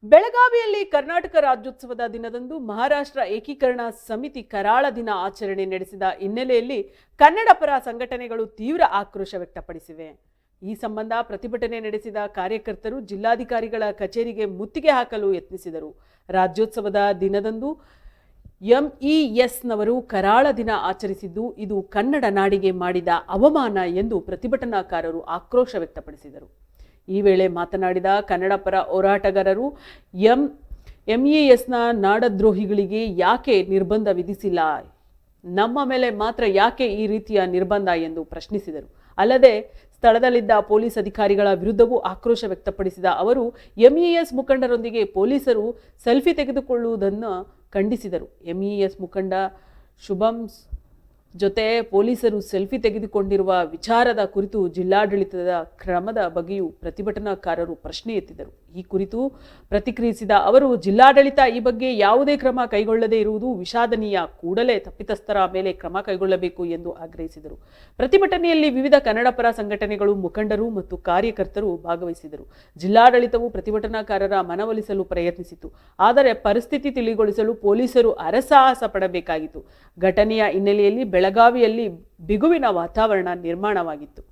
ಬೆಳಗಾವಿಯಲ್ಲಿ ಕರ್ನಾಟಕ ರಾಜ್ಯೋತ್ಸವದ ದಿನದಂದು ಮಹಾರಾಷ್ಟ್ರ ಏಕೀಕರಣ ಸಮಿತಿ ಕರಾಳ ದಿನ ಆಚರಣೆ ನಡೆಸಿದ ಹಿನ್ನೆಲೆಯಲ್ಲಿ ಕನ್ನಡ ಪರ ಸಂಘಟನೆಗಳು ತೀವ್ರ ಆಕ್ರೋಶ ವ್ಯಕ್ತಪಡಿಸಿವೆ. ಈ ಸಂಬಂಧ ಪ್ರತಿಭಟನೆ ನಡೆಸಿದ ಕಾರ್ಯಕರ್ತರು ಜಿಲ್ಲಾಧಿಕಾರಿಗಳ ಕಚೇರಿಗೆ ಮುತ್ತಿಗೆ ಹಾಕಲು ಯತ್ನಿಸಿದರು. ರಾಜ್ಯೋತ್ಸವದ ದಿನದಂದು ಎಂಇಎಸ್ನವರು ಕರಾಳ ದಿನ ಆಚರಿಸಿದ್ದು ಇದು ಕನ್ನಡ ನಾಡಿಗೆ ಮಾಡಿದ ಅವಮಾನ ಎಂದು ಪ್ರತಿಭಟನಾಕಾರರು ಆಕ್ರೋಶ ವ್ಯಕ್ತಪಡಿಸಿದರು. ಈ ವೇಳೆ ಮಾತನಾಡಿದ ಕನ್ನಡ ಪರ ಹೋರಾಟಗಾರರು ಎಂಇಎಸ್ನ ನಾಡದ್ರೋಹಿಗಳಿಗೆ ಯಾಕೆ ನಿರ್ಬಂಧ ವಿಧಿಸಿಲ್ಲ, ನಮ್ಮ ಮೇಲೆ ಮಾತ್ರ ಯಾಕೆ ಈ ರೀತಿಯ ನಿರ್ಬಂಧ ಎಂದು ಪ್ರಶ್ನಿಸಿದರು. ಅಲ್ಲದೆ ಸ್ಥಳದಲ್ಲಿದ್ದ ಪೊಲೀಸ್ ಅಧಿಕಾರಿಗಳ ವಿರುದ್ಧವೂ ಆಕ್ರೋಶ ವ್ಯಕ್ತಪಡಿಸಿದ ಅವರು ಎಂಇಎಸ್ ಮುಖಂಡರೊಂದಿಗೆ ಪೊಲೀಸರು ಸೆಲ್ಫಿ ತೆಗೆದುಕೊಳ್ಳುವುದನ್ನು ಖಂಡಿಸಿದರು. ಎಂಇಎಸ್ ಮುಖಂಡ ಶುಭಂ ಜೊತೆ ಪೊಲೀಸರು ಸೆಲ್ಫಿ ತೆಗೆದುಕೊಂಡಿರುವ ವಿಚಾರದ ಕುರಿತು ಜಿಲ್ಲಾಡಳಿತದ ಕ್ರಮದ ಬಗ್ಗೆಯೂ ಪ್ರತಿಭಟನಾಕಾರರು ಪ್ರಶ್ನೆ ಎತ್ತಿದರು. ಈ ಕುರಿತು ಪ್ರತಿಕ್ರಿಯಿಸಿದ ಅವರು ಜಿಲ್ಲಾಡಳಿತ ಈ ಬಗ್ಗೆ ಯಾವುದೇ ಕ್ರಮ ಕೈಗೊಳ್ಳದೇ ಇರುವುದು ವಿಷಾದನೀಯ, ಕೂಡಲೇ ತಪ್ಪಿತಸ್ಥರ ಮೇಲೆ ಕ್ರಮ ಕೈಗೊಳ್ಳಬೇಕು ಎಂದು ಆಗ್ರಹಿಸಿದರು. ಪ್ರತಿಭಟನೆಯಲ್ಲಿ ವಿವಿಧ ಕನ್ನಡ ಪರ ಸಂಘಟನೆಗಳು, ಮುಖಂಡರು ಮತ್ತು ಕಾರ್ಯಕರ್ತರು ಭಾಗವಹಿಸಿದರು. ಜಿಲ್ಲಾಡಳಿತವು ಪ್ರತಿಭಟನಾಕಾರರ ಮನವೊಲಿಸಲು ಪ್ರಯತ್ನಿಸಿತು, ಆದರೆ ಪರಿಸ್ಥಿತಿ ತಿಳಿಗೊಳಿಸಲು ಪೊಲೀಸರು ಹರಸಾಹಸ ಪಡಬೇಕಾಗಿತ್ತು. ಘಟನೆಯ ಹಿನ್ನೆಲೆಯಲ್ಲಿ ಬೆಳಗಾವಿಯಲ್ಲಿ ಬಿಗುವಿನ ವಾತಾವರಣ ನಿರ್ಮಾಣವಾಗಿತ್ತು.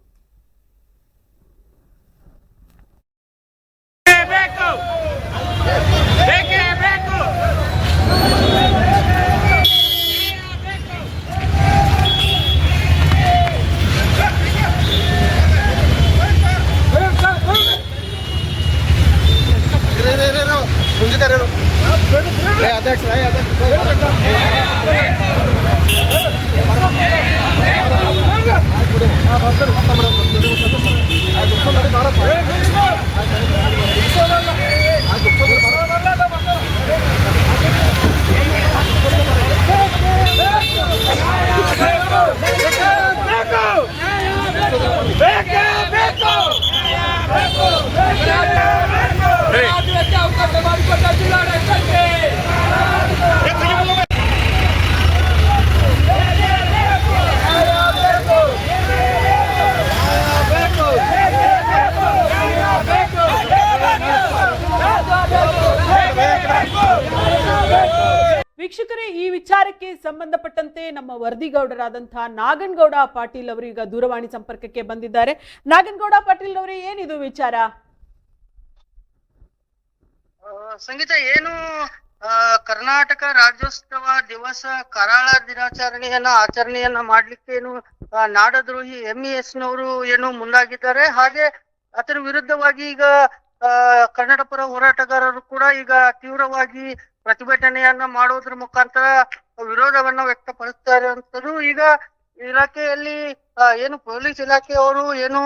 ವೀಕ್ಷಕರೇ, ಈ ವಿಚಾರಕ್ಕೆ ಸಂಬಂಧಪಟ್ಟಂತೆ ನಮ್ಮ ವರದಿಗೌಡರಾದಂತಹ ನಾಗನಗೌಡ ಪಾಟೀಲ್ ಅವರು ಈಗ ದೂರವಾಣಿ ಸಂಪರ್ಕಕ್ಕೆ ಬಂದಿದ್ದಾರೆ. ನಾಗನಗೌಡ ಪಾಟೀಲ್ ಅವರೇ, ಏನಿದು ವಿಚಾರ? ಸಂಗೀತ, ಏನು ಕರ್ನಾಟಕ ರಾಜ್ಯೋತ್ಸವ ದಿವಸ ಕರಾಳ ಆಚರಣೆಯನ್ನ ಮಾಡ್ಲಿಕ್ಕೆ ಏನು ನಾಡದ್ರೋಹಿ ಎಂಇಎಸ್ ನವರು ಏನು ಮುಂದಾಗಿದ್ದಾರೆ. ಹಾಗೆ ಅದರ ವಿರುದ್ಧವಾಗಿ ಈಗ ಕನ್ನಡ ಪರ ಹೋರಾಟಗಾರರು ಕೂಡ ಈಗ ತೀವ್ರವಾಗಿ ಪ್ರತಿಭಟನೆಯನ್ನ ಮಾಡೋದ್ರ ಮುಖಾಂತರ ವಿರೋಧವನ್ನ ವ್ಯಕ್ತಪಡಿಸ್ತಾ ಇರುವಂತದ್ದು. ಈಗ ಇಲಾಖೆಯಲ್ಲಿ ಏನು ಪೊಲೀಸ್ ಇಲಾಖೆಯವರು ಏನು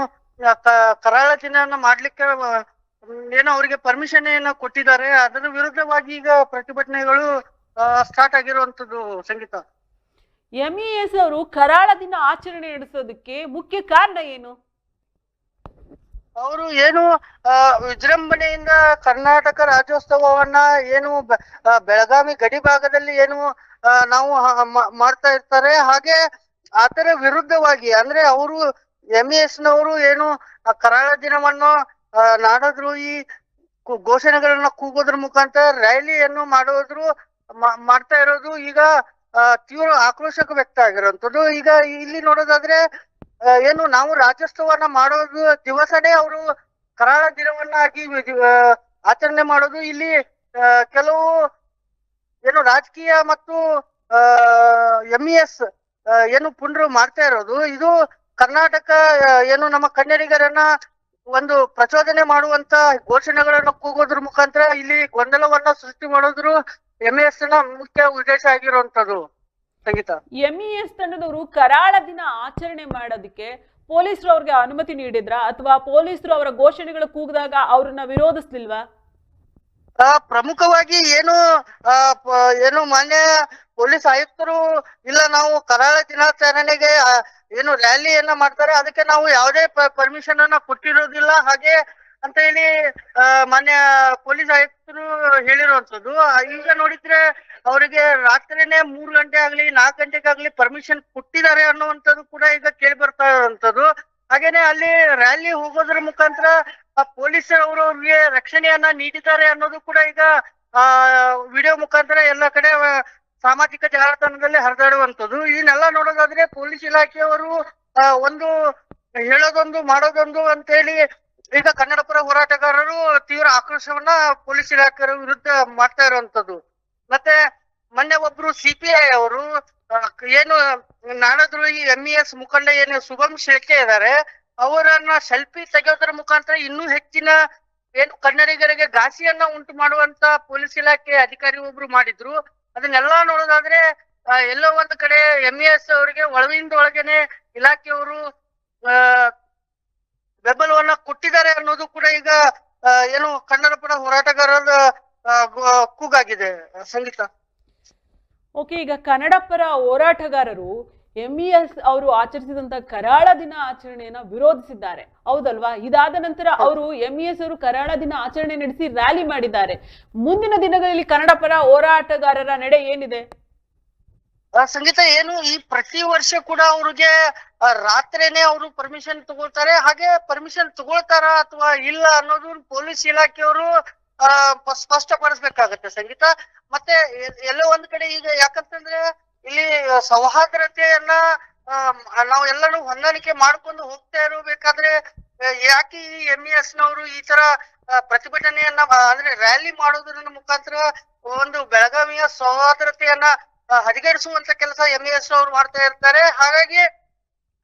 ಕರಾಳ ದಿನವನ್ನ ಮಾಡ್ಲಿಕ್ಕೆ ಏನೋ ಅವರಿಗೆ ಪರ್ಮಿಷನ್ ಏನ ಕೊಟ್ಟಿದ್ದಾರೆ. ಅದರ ವಿರುದ್ಧವಾಗಿ ಈಗ ಪ್ರತಿಭಟನೆಗಳು ಸ್ಟಾರ್ಟ್ ಆಗಿರುವಂತದ್ದು. ಸಂಗೀತ, ಎಂಇಎಸ್ ಅವರು ಕರಾಳ ದಿನ ಆಚರಣೆ ನಡೆಸೋದಕ್ಕೆ ಮುಖ್ಯ ಕಾರಣ ಏನು? ಅವರು ಏನು ವಿಜೃಂಭಣೆಯಿಂದ ಕರ್ನಾಟಕ ರಾಜ್ಯೋತ್ಸವವನ್ನ ಏನು ಬೆಳಗಾವಿ ಗಡಿ ಭಾಗದಲ್ಲಿ ಏನು ನಾವು ಮಾಡ್ತಾ ಇರ್ತಾರೆ. ಹಾಗೆ ಅದರ ವಿರುದ್ಧವಾಗಿ ಅಂದ್ರೆ ಅವರು ಎಂಇಎಸ್ ನವರು ಏನು ಕರಾಳ ದಿನವನ್ನು ನಾಡದ್ರೋಹಿ ಘೋಷಣೆಗಳನ್ನ ಕೂಗೋದ್ರ ಮುಖಾಂತರ ರ್ಯಾಲಿಯನ್ನು ಮಾಡ್ತಾ ಇರೋದು ಈಗ ತೀವ್ರ ಆಕ್ರೋಶಕ ವ್ಯಕ್ತ ಆಗಿರುವಂತದ್ದು. ಈಗ ಇಲ್ಲಿ ನೋಡೋದಾದ್ರೆ ಏನು ನಾವು ರಾಜ್ಯೋತ್ಸವನ ಮಾಡೋದು ದಿವಸನೇ ಅವರು ಕರಾಳ ದಿನವನ್ನಾಗಿ ಆಚರಣೆ ಮಾಡೋದು. ಇಲ್ಲಿ ಕೆಲವು ಏನು ರಾಜಕೀಯ ಮತ್ತು ಎಂಇಎಸ್ ಏನು ಪುನರು ಮಾಡ್ತಾ ಇರೋದು, ಇದು ಕರ್ನಾಟಕ ಏನು ನಮ್ಮ ಕನ್ನಡಿಗರನ್ನ ಒಂದು ಪ್ರಚೋದನೆ ಮಾಡುವಂತ ಘೋಷಣೆಗಳನ್ನ ಕೂಗೋದ್ರ ಮುಖಾಂತರ ಇಲ್ಲಿ ಗೊಂದಲವನ್ನ ಸೃಷ್ಟಿ ಮಾಡೋದ್ರು ಎಂಇಎಸ್ ನ ಮುಖ್ಯ ಉದ್ದೇಶ ಆಗಿರುವಂತದ್ದು. ಸಂಗೀತ, ಎಂಇಎಸ್ ತಂಡದವರು ಕರಾಳ ದಿನ ಆಚರಣೆ ಮಾಡೋದಕ್ಕೆ ಪೊಲೀಸರು ಅವ್ರಿಗೆ ಅನುಮತಿ ನೀಡಿದ್ರ, ಅಥವಾ ಪೊಲೀಸರು ಅವರ ಘೋಷಣೆಗಳು ಕೂಗಿದಾಗ ಅವ್ರನ್ನ ವಿರೋಧಿಸ್ಲಿಲ್ವಾ? ಪ್ರಮುಖವಾಗಿ ಏನು ಮಾನ್ಯ ಪೊಲೀಸ್ ಆಯುಕ್ತರು ಇಲ್ಲ, ನಾವು ಕರಾಳ ದಿನಾಚರಣೆಗೆ ಏನು ರ್ಯಾಲಿಯನ್ನ ಮಾಡ್ತಾರೆ, ಅದಕ್ಕೆ ನಾವು ಯಾವುದೇ ಪರ್ಮಿಷನ್ ಅನ್ನ ಕೊಟ್ಟಿರೋದಿಲ್ಲ ಹಾಗೆ ಅಂತ ಹೇಳಿ ಮಾನ್ಯ ಪೊಲೀಸ್ ಆಯುಕ್ತರು ಹೇಳಿರುವಂತದ್ದು. ಈಗ ನೋಡಿದ್ರೆ ಅವರಿಗೆ ರಾತ್ರಿನೇ 3 ಗಂಟೆ ಆಗ್ಲಿ 4 ಗಂಟೆಗಾಗ್ಲಿ ಪರ್ಮಿಷನ್ ಕೊಟ್ಟಿದ್ದಾರೆ ಅನ್ನುವಂಥದ್ದು ಕೂಡ ಈಗ ಕೇಳಿ ಬರ್ತಾ ಇರುವಂತದ್ದು. ಹಾಗೇನೆ ಅಲ್ಲಿ ರ್ಯಾಲಿ ಹೋಗೋದ್ರ ಮುಖಾಂತರ ಪೊಲೀಸ್ ಅವರು ಅವ್ರಿಗೆ ರಕ್ಷಣೆಯನ್ನ ನೀಡಿದ್ದಾರೆ ಅನ್ನೋದು ಕೂಡ ಈಗ ಆ ವಿಡಿಯೋ ಮುಖಾಂತರ ಎಲ್ಲ ಕಡೆ ಸಾಮಾಜಿಕ ಜಾಲತಾಣದಲ್ಲಿ ಹರಿದಾಡುವಂತದ್ದು. ಇದನ್ನೆಲ್ಲ ನೋಡೋದಾದ್ರೆ ಪೊಲೀಸ್ ಇಲಾಖೆಯವರು ಒಂದು ಹೇಳೋದೊಂದು ಮಾಡೋದೊಂದು ಅಂತ ಹೇಳಿ ಈಗ ಕನ್ನಡ ಪರ ಹೋರಾಟಗಾರರು ತೀವ್ರ ಆಕ್ರೋಶವನ್ನ ಪೊಲೀಸ್ ಇಲಾಖೆ ವಿರುದ್ಧ ಮಾಡ್ತಾ ಇರುವಂತದ್ದು. ಮತ್ತೆ ಮೊನ್ನೆ ಒಬ್ರು ಸಿಪಿಐ ಅವರು ಏನು ನಾಡದ್ರೋಹಿ MES ಮುಖಂಡ ಏನು ಶುಭಂ ಶೆಟ್ಟಿ ಇದ್ದಾರೆ, ಅವರನ್ನ ಸೆಲ್ಫಿ ತೆಗೆಯೋದ್ರ ಮುಖಾಂತರ ಇನ್ನೂ ಹೆಚ್ಚಿನ ಏನು ಕನ್ನಡಿಗರಿಗೆ ಘಾಸಿಯನ್ನ ಉಂಟು ಮಾಡುವಂತ ಪೊಲೀಸ್ ಇಲಾಖೆ ಅಧಿಕಾರಿ ಒಬ್ರು ಮಾಡಿದ್ರು. ಅದನ್ನೆಲ್ಲಾ ನೋಡೋದಾದ್ರೆ ಎಲ್ಲೋ ಒಂದ್ ಕಡೆ MES ಅವರಿಗೆ ಒಳಗಿಂದ ಒಳಗೇನೆ ಇಲಾಖೆಯವರು ಬೆಂಬಲವನ್ನ ಕೊಟ್ಟಿದ್ದಾರೆ ಅನ್ನೋದು ಕೂಡ ಈಗ ಏನು ಕನ್ನಡ ಪರ ಹೋರಾಟಗಾರರ ಕೂಗಾಗಿದೆ. ಸಂಗೀತ. ಓಕೆ, ಈಗ ಕನ್ನಡ ಪರ ಹೋರಾಟಗಾರರು MES ಅವರು ಆಚರಿಸಿದಂತ ಕರಾಳ ದಿನ ಆಚರಣೆಯನ್ನ ವಿರೋಧಿಸಿದ್ದಾರೆ, ಹೌದಲ್ವಾ? ಇದಾದ ನಂತರ ಅವರು MES ಅವರು ಕರಾಳ ದಿನ ಆಚರಣೆ ನಡೆಸಿ ರ್ಯಾಲಿ ಮಾಡಿದ್ದಾರೆ. ಮುಂದಿನ ದಿನಗಳಲ್ಲಿ ಕನ್ನಡ ಪರ ಹೋರಾಟಗಾರರ ನಡೆ ಏನಿದೆ? ಸಂಗೀತ, ಏನು ಈ ಪ್ರತಿ ವರ್ಷ ಕೂಡ ಅವ್ರಿಗೆ ರಾತ್ರಿನೇ ಅವರು ಪರ್ಮಿಷನ್ ತಗೊಳ್ತಾರೆ. ಹಾಗೆ ಪರ್ಮಿಷನ್ ತಗೊಳ್ತಾರ ಅಥವಾ ಇಲ್ಲ ಅನ್ನೋದು ಪೊಲೀಸ್ ಇಲಾಖೆಯವರು ಸ್ಪಷ್ಟಪಡಿಸ್ಬೇಕಾಗತ್ತೆ ಸಂಗೀತ. ಮತ್ತೆ ಎಲ್ಲೋ ಒಂದ್ ಕಡೆ ಈಗ ಯಾಕಂತಂದ್ರೆ ಇಲ್ಲಿ ಸೌಹಾರ್ದತೆಯನ್ನ ನಾವು ಎಲ್ಲರೂ ಹೊಂದಾಣಿಕೆ ಮಾಡ್ಕೊಂಡು ಹೋಗ್ತಾ ಇರಬೇಕಾದ್ರೆ ಯಾಕೆ ಈ MES ನವರು ಈ ತರ ಪ್ರತಿಭಟನೆಯನ್ನ ಅಂದ್ರೆ ರ್ಯಾಲಿ ಮಾಡೋದ್ರ ಮುಖಾಂತರ ಒಂದು ಬೆಳಗಾವಿಯ ಸೌಹಾರ್ದತೆಯನ್ನ ಹದಗೆಡಿಸುವಂತ ಕೆಲಸ MES ಅವರು ಮಾಡ್ತಾ ಇರ್ತಾರೆ. ಹಾಗಾಗಿ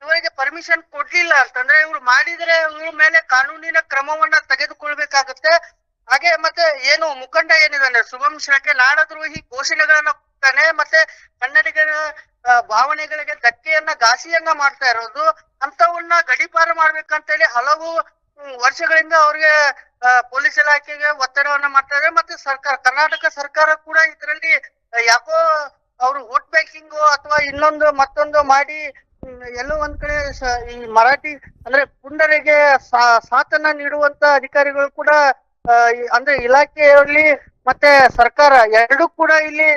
ಇವರಿಗೆ ಪರ್ಮಿಷನ್ ಕೊಡ್ಲಿಲ್ಲ ಅಂತಂದ್ರೆ ಇವ್ರು ಮಾಡಿದ್ರೆ ಇವ್ರ ಮೇಲೆ ಕಾನೂನಿನ ಕ್ರಮವನ್ನ ತೆಗೆದುಕೊಳ್ಬೇಕಾಗತ್ತೆ. ಹಾಗೆ ಮತ್ತೆ ಏನು ಮುಖಂಡ ಏನಿದಾನೆ ಶುಭಂ ಶೆಟ್ಟಿ ನಾಡದ್ರೋಹಿ ಘೋಷಣೆಗಳನ್ನ ಕೊಡ್ತಾನೆ, ಮತ್ತೆ ಕನ್ನಡಿಗರ ಭಾವನೆಗಳಿಗೆ ಧಕ್ಕೆಯನ್ನ ಘಾಸಿಯನ್ನ ಮಾಡ್ತಾ ಇರೋದು, ಅಂತವನ್ನ ಗಡೀಪಾರು ಮಾಡ್ಬೇಕಂತೇಳಿ ಹಲವು ವರ್ಷಗಳಿಂದ ಅವ್ರಿಗೆ ಪೊಲೀಸ್ ಇಲಾಖೆಗೆ ಒತ್ತಡವನ್ನ ಮಾಡ್ತಾ ಇದ್ದಾರೆ. ಮತ್ತೆ ಸರ್ಕಾರ ಕರ್ನಾಟಕ ಸರ್ಕಾರ ಕೂಡ ಇದರಲ್ಲಿ ಯಾಕೋ ಅವರು ವೋಟ್ ಬ್ಯಾಂಕಿಂಗ್ ಅಥವಾ ಇನ್ನೊಂದು ಮತ್ತೊಂದು ಮಾಡಿ ಎಲ್ಲೋ ಒಂದ್ ಕಡೆ ಈ ಮರಾಠಿ ಅಂದ್ರೆ ಪುಂಡರಿಗೆ ಸಾಥನ್ನ ನೀಡುವಂತ ಅಧಿಕಾರಿಗಳು ಕೂಡ ಅಂದ್ರೆ ಇಲಾಖೆಯಲ್ಲಿ ಮತ್ತೆ ಸರ್ಕಾರ ಎರಡೂ ಕೂಡ ಇಲ್ಲಿ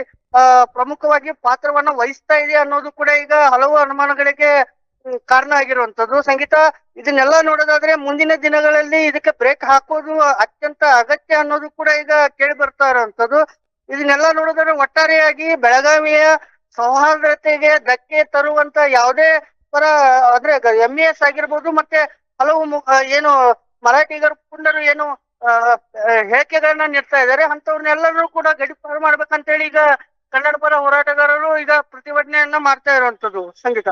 ಪ್ರಮುಖವಾಗಿ ಪಾತ್ರವನ್ನ ವಹಿಸ್ತಾ ಇದೆ ಅನ್ನೋದು ಕೂಡ ಈಗ ಹಲವು ಅನುಮಾನಗಳಿಗೆ ಕಾರಣ ಆಗಿರುವಂತದ್ದು. ಸಂಗೀತ, ಇದನ್ನೆಲ್ಲ ನೋಡೋದಾದ್ರೆ ಮುಂದಿನ ದಿನಗಳಲ್ಲಿ ಇದಕ್ಕೆ ಬ್ರೇಕ್ ಹಾಕೋದು ಅತ್ಯಂತ ಅಗತ್ಯ ಅನ್ನೋದು ಕೂಡ ಈಗ ಕೇಳಿ ಬರ್ತಾ ಇರುವಂತದ್ದು. ಇದನ್ನೆಲ್ಲ ನೋಡಿದ್ರೆ ಒಟ್ಟಾರೆಯಾಗಿ ಬೆಳಗಾವಿಯ ಸೌಹಾರ್ದತೆಗೆ ಧಕ್ಕೆ ತರುವಂತ ಯಾವುದೇ ಪರ ಅಂದ್ರೆ MES ಆಗಿರ್ಬೋದು ಮತ್ತೆ ಹಲವು ಏನು ಮರಾಠಿಗರು ಪುಂಡರು ಏನು ಹೇಳಿಕೆಗಳನ್ನ ನೀಡ್ತಾ ಇದ್ದಾರೆ, ಅಂತವ್ರನ್ನೆಲ್ಲರೂ ಕೂಡ ಗಡೀಪಾರು ಮಾಡ್ಬೇಕಂತ ಹೇಳಿ ಈಗ ಕನ್ನಡ ಪರ ಹೋರಾಟಗಾರರು ಈಗ ಪ್ರತಿಭಟನೆಯನ್ನ ಮಾಡ್ತಾ ಇರುವಂತದ್ದು. ಸಂಗೀತ,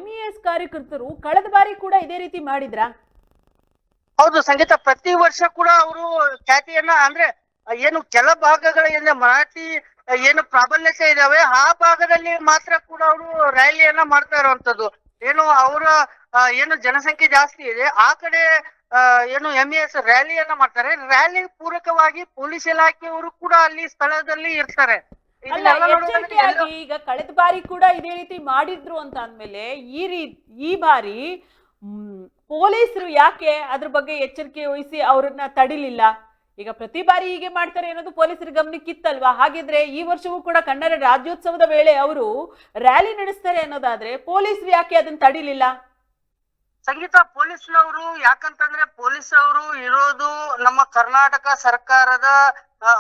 MES ಕಾರ್ಯಕರ್ತರು ಕಳೆದ ಬಾರಿ ಕೂಡ ಇದೇ ರೀತಿ ಮಾಡಿದ್ರ? ಹೌದು ಸಂಗೀತ, ಪ್ರತಿ ವರ್ಷ ಕೂಡ ಅವರು ಖ್ಯಾತಿಯನ್ನ ಅಂದ್ರೆ ಏನು ಕೆಲ ಭಾಗಗಳ ಏನು ಮರಾಠಿ ಏನು ಪ್ರಾಬಲ್ಯತೆ ಇದಾವೆ ಆ ಭಾಗದಲ್ಲಿ ಮಾತ್ರ ಕೂಡ ಅವರು ರ್ಯಾಲಿಯನ್ನ ಮಾಡ್ತಾ ಇರುವಂತದ್ದು. ಏನು ಅವರ ಏನು ಜನಸಂಖ್ಯೆ ಜಾಸ್ತಿ ಇದೆ ಆ ಕಡೆ ಏನು MES ರ್ಯಾಲಿಯನ್ನ ಮಾಡ್ತಾರೆ. ರ್ಯಾಲಿ ಪೂರಕವಾಗಿ ಪೊಲೀಸ್ ಇಲಾಖೆಯವರು ಕೂಡ ಅಲ್ಲಿ ಸ್ಥಳದಲ್ಲಿ ಇರ್ತಾರೆ. ಈಗ ಕಳೆದ ಬಾರಿ ಕೂಡ ಇದೇ ರೀತಿ ಮಾಡಿದ್ರು ಅಂತ ಅಂದ್ಮೇಲೆ ಈ ಬಾರಿ ಪೊಲೀಸರು ಯಾಕೆ ಅದ್ರ ಬಗ್ಗೆ ಎಚ್ಚರಿಕೆ ವಹಿಸಿ ಅವ್ರನ್ನ ತಡಿಲಿಲ್ಲ? ಈಗ ಪ್ರತಿ ಬಾರಿ ಹೀಗೆ ಮಾಡ್ತಾರೆ ಅನ್ನೋದು ಪೊಲೀಸರ ಗಮನಕ್ಕಿತ್ತಲ್ವಾ? ಹಾಗಿದ್ರೆ ಈ ವರ್ಷವೂ ಕೂಡ ಕನ್ನಡ ರಾಜ್ಯೋತ್ಸವದ ವೇಳೆ ಅವರು ರ್ಯಾಲಿ ನಡೆಸ್ತಾರೆ ಅನ್ನೋದಾದ್ರೆ ಪೊಲೀಸರು ಯಾಕೆ ಅದನ್ನ ತಡಿಲಿಲ್ಲ? ಸಂಗೀತ, ಪೊಲೀಸ್ನವರು ಯಾಕಂತಂದ್ರೆ ಪೊಲೀಸ್ ಅವರು ಇರೋದು ನಮ್ಮ ಕರ್ನಾಟಕ ಸರ್ಕಾರದ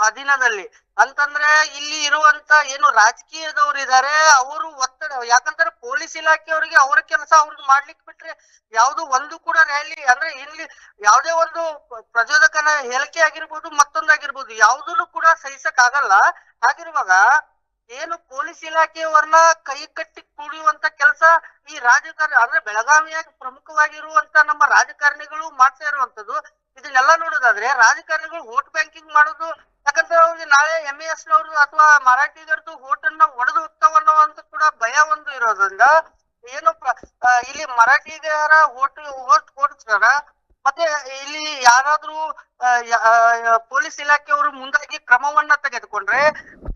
ಅಧೀನದಲ್ಲಿ. ಅಂತಂದ್ರೆ ಇಲ್ಲಿ ಇರುವಂತ ಏನು ರಾಜಕೀಯದವ್ರು ಇದಾರೆ ಅವರು ಒತ್ತಡ, ಯಾಕಂದ್ರೆ ಪೊಲೀಸ್ ಇಲಾಖೆಯವರಿಗೆ ಅವರ ಕೆಲಸ ಅವ್ರಿಗೆ ಮಾಡ್ಲಿಕ್ಕೆ ಬಿಟ್ರೆ ಯಾವ್ದು ಒಂದು ಕೂಡ ರ್ಯಾಲಿ ಅಂದ್ರೆ ಇಲ್ಲಿ ಯಾವುದೇ ಒಂದು ಪ್ರಚೋದಕನ ಹೇಳಿಕೆ ಆಗಿರ್ಬೋದು ಮತ್ತೊಂದಾಗಿರ್ಬೋದು ಯಾವುದನ್ನು ಕೂಡ ಸಹಿಸಕ್ ಆಗಲ್ಲ. ಹಾಗಿರುವಾಗ ಏನು ಪೊಲೀಸ್ ಇಲಾಖೆಯವರನ್ನ ಕೈ ಕಟ್ಟಿ ಕುಡಿಯುವಂತ ಕೆಲಸ ಈ ರಾಜಕಾರಣ ಅಂದ್ರೆ ಬೆಳಗಾವಿಯಾಗಿ ಪ್ರಮುಖವಾಗಿರುವಂತ ನಮ್ಮ ರಾಜಕಾರಣಿಗಳು ಮಾಡ್ತಾ ಇರುವಂತದ್ದು. ಇದನ್ನೆಲ್ಲ ನೋಡೋದಾದ್ರೆ ರಾಜಕಾರಣಿಗಳು ವೋಟ್ ಬ್ಯಾಂಕಿಂಗ್ ಮಾಡೋದು, ಯಾಕಂದ್ರೆ ಅವ್ರಿಗೆ ನಾಳೆ MES ನವರು ಅಥವಾ ಮರಾಠಿಗರದು ವೋಟ್ ಅನ್ನ ಒಡೆದು ಹೋಗ್ತಾವನ್ನೋ ಅಂತ ಕೂಡ ಭಯ ಒಂದು ಇರೋದ್ರಿಂದ ಏನು ಇಲ್ಲಿ ಮರಾಠಿಗರ ವೋಟ್ ಕೊಡ್ತಾರ. ಮತ್ತೆ ಇಲ್ಲಿ ಯಾರಾದ್ರೂ ಪೊಲೀಸ್ ಇಲಾಖೆಯವರು ಮುಂದಾಗಿ ಕ್ರಮವನ್ನ ತೆಗೆದುಕೊಂಡ್ರೆ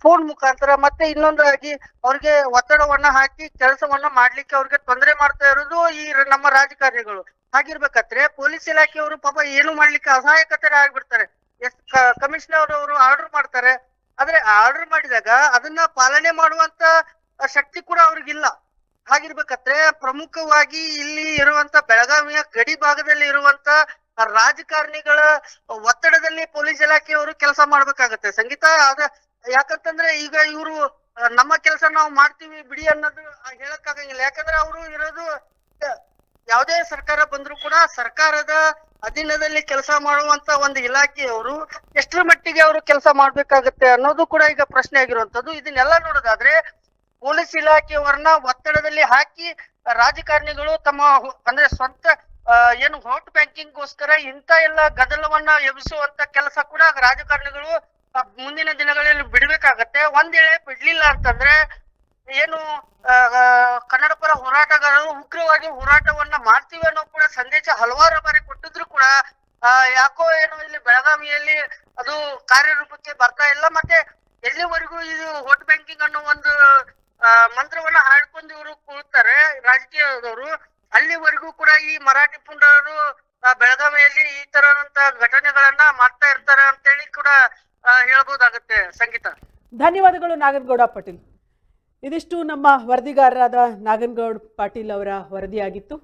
ಫೋನ್ ಮುಖಾಂತರ ಮತ್ತೆ ಇನ್ನೊಂದಾಗಿ ಅವ್ರಿಗೆ ಒತ್ತಡವನ್ನ ಹಾಕಿ ಕೆಲಸವನ್ನ ಮಾಡ್ಲಿಕ್ಕೆ ಅವ್ರಿಗೆ ತೊಂದರೆ ಮಾಡ್ತಾ ಇರೋದು ಈ ನಮ್ಮ ರಾಜಕಾರಣಿಗಳು. ಹಾಗಿರ್ಬೇಕಾದ್ರೆ ಪೊಲೀಸ್ ಇಲಾಖೆಯವರು ಪಾಪ ಏನು ಮಾಡ್ಲಿಕ್ಕೆ ಅಸಹಾಯಕತೆ ಆಗ್ಬಿಡ್ತಾರೆ. ಕಮಿಷನರ್ ಅವರು ಆರ್ಡರ್ ಮಾಡ್ತಾರೆ, ಆದ್ರೆ ಆರ್ಡರ್ ಮಾಡಿದಾಗ ಅದನ್ನ ಪಾಲನೆ ಮಾಡುವಂತ ಶಕ್ತಿ ಕೂಡ ಅವ್ರಿಗಿಲ್ಲ. ಹಾಗಿರ್ಬೇಕಂದ್ರೆ ಪ್ರಮುಖವಾಗಿ ಇಲ್ಲಿ ಇರುವಂತ ಬೆಳಗಾವಿಯ ಗಡಿ ಭಾಗದಲ್ಲಿ ಇರುವಂತ ರಾಜಕಾರಣಿಗಳ ಒತ್ತಡದಲ್ಲಿ ಪೊಲೀಸ್ ಇಲಾಖೆಯವರು ಕೆಲಸ ಮಾಡ್ಬೇಕಾಗತ್ತೆ ಸಂಗೀತ. ಅದ ಯಾಕಂತಂದ್ರೆ ಈಗ ಇವರು ನಮ್ಮ ಕೆಲಸ ನಾವು ಮಾಡ್ತೀವಿ ಬಿಡಿ ಅನ್ನೋದು ಹೇಳಕ್ಕಾಗಂಗಿಲ್ಲ. ಯಾಕಂದ್ರೆ ಅವರು ಇರೋದು ಯಾವುದೇ ಸರ್ಕಾರ ಬಂದ್ರು ಕೂಡ ಸರ್ಕಾರದ ಅಧೀನದಲ್ಲಿ ಕೆಲಸ ಮಾಡುವಂತ ಒಂದು ಇಲಾಖೆಯವರು ಎಷ್ಟರ ಮಟ್ಟಿಗೆ ಅವರು ಕೆಲಸ ಮಾಡ್ಬೇಕಾಗತ್ತೆ ಅನ್ನೋದು ಕೂಡ ಈಗ ಪ್ರಶ್ನೆ ಆಗಿರುವಂತದ್ದು. ಇದನ್ನೆಲ್ಲ ನೋಡೋದಾದ್ರೆ ಪೊಲೀಸ್ ಇಲಾಖೆಯವರನ್ನ ಒತ್ತಡದಲ್ಲಿ ಹಾಕಿ ರಾಜಕಾರಣಿಗಳು ತಮ್ಮ ಅಂದ್ರೆ ಸ್ವಂತ ಏನು ವೋಟ್ ಬ್ಯಾಂಕಿಂಗ್ಗೋಸ್ಕರ ಇಂತ ಎಲ್ಲ ಗದ್ದಲವನ್ನ ಎಬ್ಬಿಸುವಂತ ಕೆಲಸ ಕೂಡ ರಾಜಕಾರಣಿಗಳು ಮುಂದಿನ ದಿನಗಳಲ್ಲಿ ಬಿಡ್ಬೇಕಾಗತ್ತೆ. ಒಂದ್ ವೇಳೆ ಬಿಡ್ಲಿಲ್ಲ ಅಂತಂದ್ರೆ ಏನು ಕನ್ನಡ ಪರ ಹೋರಾಟಗಾರರು ಉಗ್ರವಾಗಿ ಹೋರಾಟವನ್ನ ಮಾಡ್ತೀವಿ ಅನ್ನೋ ಕೂಡ ಸಂದೇಶ ಹಲವಾರು ಬಾರಿ ಕೊಟ್ಟಿದ್ರು ಕೂಡ ಯಾಕೋ ಏನೋ ಇಲ್ಲಿ ಬೆಳಗಾವಿಯಲ್ಲಿ ಅದು ಕಾರ್ಯರೂಪಕ್ಕೆ ಬರ್ತಾ ಇಲ್ಲ. ಮತ್ತೆ ಎಲ್ಲಿವರೆಗೂ ಇದು ವೋಟ್ ಬ್ಯಾಂಕಿಂಗ್ ಅನ್ನೋ ಒಂದು ಮಂತ್ರವನ್ನ ಹಾಡ್ಕೊಂಡು ಇವರು ಕೂಳ್ತಾರೆ ರಾಜಕೀಯದವರು, ಅಲ್ಲಿವರೆಗೂ ಕೂಡ ಈ ಮರಾಠಿ ಪುಂಡರು ಬೆಳಗಾವಿಯಲ್ಲಿ ಈ ತರದಂತ ಘಟನೆಗಳನ್ನ ಮಾಡ್ತಾ ಇರ್ತಾರೆ ಅಂತೇಳಿ ಕೂಡ ಹೇಳ್ಬೋದಾಗತ್ತೆ ಸಂಗೀತ. ಧನ್ಯವಾದಗಳು ನಾಗನಗೌಡ ಪಾಟೀಲ್. ಇದಿಷ್ಟು ನಮ್ಮ ವರದಿಗಾರರಾದ ನಾಗನಗೌಡ ಪಾಟೀಲ್ ಅವರ ವರದಿಯಾಗಿತ್ತು.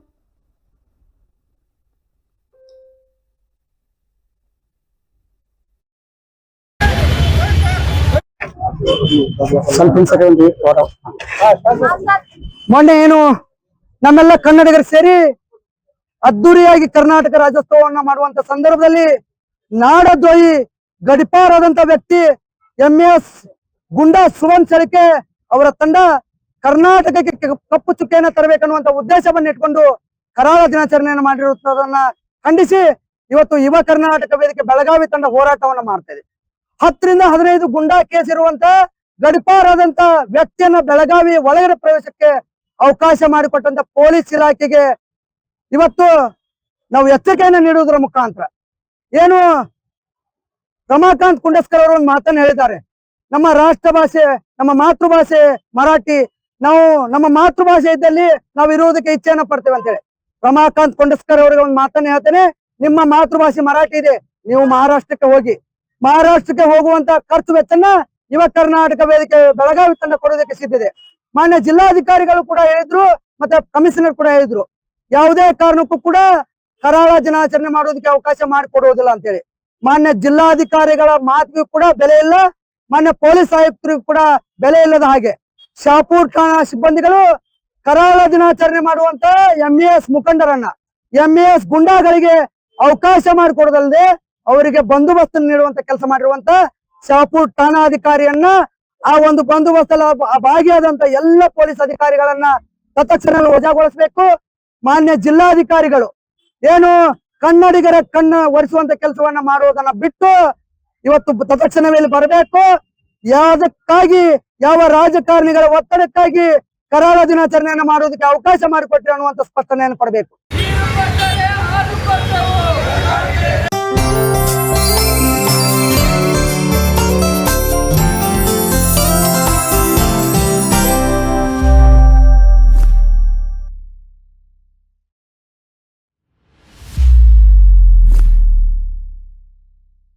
ಮೊನ್ನೆ ಏನು ನಮ್ಮೆಲ್ಲ ಕನ್ನಡಿಗರು ಸೇರಿ ಅದ್ದೂರಿಯಾಗಿ ಕರ್ನಾಟಕ ರಾಜ್ಯೋತ್ಸವವನ್ನ ಮಾಡುವಂತ ಸಂದರ್ಭದಲ್ಲಿ ನಾಡದ್ರೋಹಿ ಗಡಿಪಾರಾದಂತ ವ್ಯಕ್ತಿ MS ಗುಂಡಾ ಸುವರ್ಣ ಸಳಿಕೆ ಅವರ ತಂಡ ಕರ್ನಾಟಕಕ್ಕೆ ಕಪ್ಪು ಚುಕ್ಕೆಯನ್ನ ತರಬೇಕನ್ನುವಂತ ಉದ್ದೇಶವನ್ನ ಇಟ್ಕೊಂಡು ಕರಾಳ ದಿನಾಚರಣೆಯನ್ನು ಮಾಡಿರುವುದನ್ನ ಖಂಡಿಸಿ ಇವತ್ತು ಯುವ ಕರ್ನಾಟಕ ವೇದಿಕೆ ಬೆಳಗಾವಿ ತಂಡ ಹೋರಾಟವನ್ನ ಮಾಡ್ತಾ ಇದೆ. 10 ರಿಂದ 15 ಗುಂಡಾ ಕೇಸ್ ಇರುವಂತ ಗಡಿಪಾರಾದಂತ ವ್ಯಕ್ತಿಯನ್ನ ಬೆಳಗಾವಿ ಒಳಗಡೆ ಪ್ರವೇಶಕ್ಕೆ ಅವಕಾಶ ಮಾಡಿಕೊಟ್ಟಂತ ಪೊಲೀಸ್ ಇಲಾಖೆಗೆ ಇವತ್ತು ನಾವು ಎಚ್ಚರಿಕೆಯನ್ನ ನೀಡುವುದರ ಮುಖಾಂತರ ಏನು ರಮಾಕಾಂತ್ ಕುಂಡಸ್ಕರ್ ಅವರು ಒಂದು ಮಾತನ್ನ ಹೇಳಿದ್ದಾರೆ, ನಮ್ಮ ರಾಷ್ಟ್ರ ಭಾಷೆ ನಮ್ಮ ಮಾತೃಭಾಷೆ ಮರಾಠಿ, ನಾವು ನಮ್ಮ ಮಾತೃಭಾಷೆ ಇದ್ದಲ್ಲಿ ನಾವು ಇರುವುದಕ್ಕೆ ಇಚ್ಛೆಯನ್ನ ಪಡ್ತೇವೆ ಅಂತೇಳಿ ರಮಾಕಾಂತ್ ಕುಂಡಸ್ಕರ್ ಅವರಿಗೆ ಒಂದು ಮಾತನ್ನ ಹೇಳ್ತೇನೆ, ನಿಮ್ಮ ಮಾತೃಭಾಷೆ ಮರಾಠಿ ಇದೆ, ನೀವು ಮಹಾರಾಷ್ಟ್ರಕ್ಕೆ ಹೋಗಿ, ಮಹಾರಾಷ್ಟ್ರಕ್ಕೆ ಹೋಗುವಂತ ಖರ್ಚು ವೆಚ್ಚನ್ನ ಯುವ ಕರ್ನಾಟಕ ವೇದಿಕೆ ಬೆಳಗಾವಿ ತಂಡ ಕೊಡೋದಕ್ಕೆ ಸಿದ್ಧಿದೆ. ಮಾನ್ಯ ಜಿಲ್ಲಾಧಿಕಾರಿಗಳು ಕೂಡ ಹೇಳಿದ್ರು, ಮತ್ತೆ ಕಮಿಷನರ್ ಕೂಡ ಹೇಳಿದ್ರು, ಯಾವುದೇ ಕಾರಣಕ್ಕೂ ಕೂಡ ಕರಾಳ ದಿನಾಚರಣೆ ಮಾಡೋದಕ್ಕೆ ಅವಕಾಶ ಮಾಡಿಕೊಡುವುದಿಲ್ಲ ಅಂತೇಳಿ. ಮಾನ್ಯ ಜಿಲ್ಲಾಧಿಕಾರಿಗಳ ಮಾತಿಗೂ ಕೂಡ ಬೆಲೆ ಇಲ್ಲ, ಮಾನ್ಯ ಪೊಲೀಸ್ ಆಯುಕ್ತರಿಗೂ ಕೂಡ ಬೆಲೆ ಇಲ್ಲದ ಹಾಗೆ ಶಾಪೂರ್ ಠಾಣಾ ಸಿಬ್ಬಂದಿಗಳು ಕರಾಳ ದಿನಾಚರಣೆ ಮಾಡುವಂತ MES ಮುಖಂಡರನ್ನ MES ಗುಂಡಾಗಳಿಗೆ ಅವಕಾಶ ಮಾಡಿಕೊಡೋದಲ್ಲದೆ ಅವರಿಗೆ ಬಂದೋಬಸ್ತ್ ನೀಡುವಂತ ಕೆಲಸ ಮಾಡಿರುವಂತ ಶಾಪೂರ್ ಠಾಣಾಧಿಕಾರಿಯನ್ನ ಆ ಒಂದು ಬಂದೋಬಸ್ತಲ್ಲಿ ಭಾಗಿಯಾದಂತ ಎಲ್ಲ ಪೊಲೀಸ್ ಅಧಿಕಾರಿಗಳನ್ನ ತತ್ಕ್ಷಣ ವಜಾಗೊಳಿಸಬೇಕು. ಮಾನ್ಯ ಜಿಲ್ಲಾಧಿಕಾರಿಗಳು ಏನು ಕನ್ನಡಿಗರ ಕಣ್ಣ ಒರೆಸುವಂತ ಕೆಲಸವನ್ನ ಮಾಡುವುದನ್ನ ಬಿಟ್ಟು ಇವತ್ತು ತತ್ಕ್ಷಣವೇ ಬರಬೇಕು. ಯಾವುದಕ್ಕಾಗಿ ಯಾವ ರಾಜಕಾರಣಿಗಳ ಒತ್ತಡಕ್ಕಾಗಿ ಕರಾಳ ದಿನಾಚರಣೆಯನ್ನ ಮಾಡೋದಕ್ಕೆ ಅವಕಾಶ ಮಾಡಿಕೊಟ್ರಿ ಅನ್ನುವಂತ ಸ್ಪಷ್ಟನೆಯನ್ನು ಕೊಡಬೇಕು.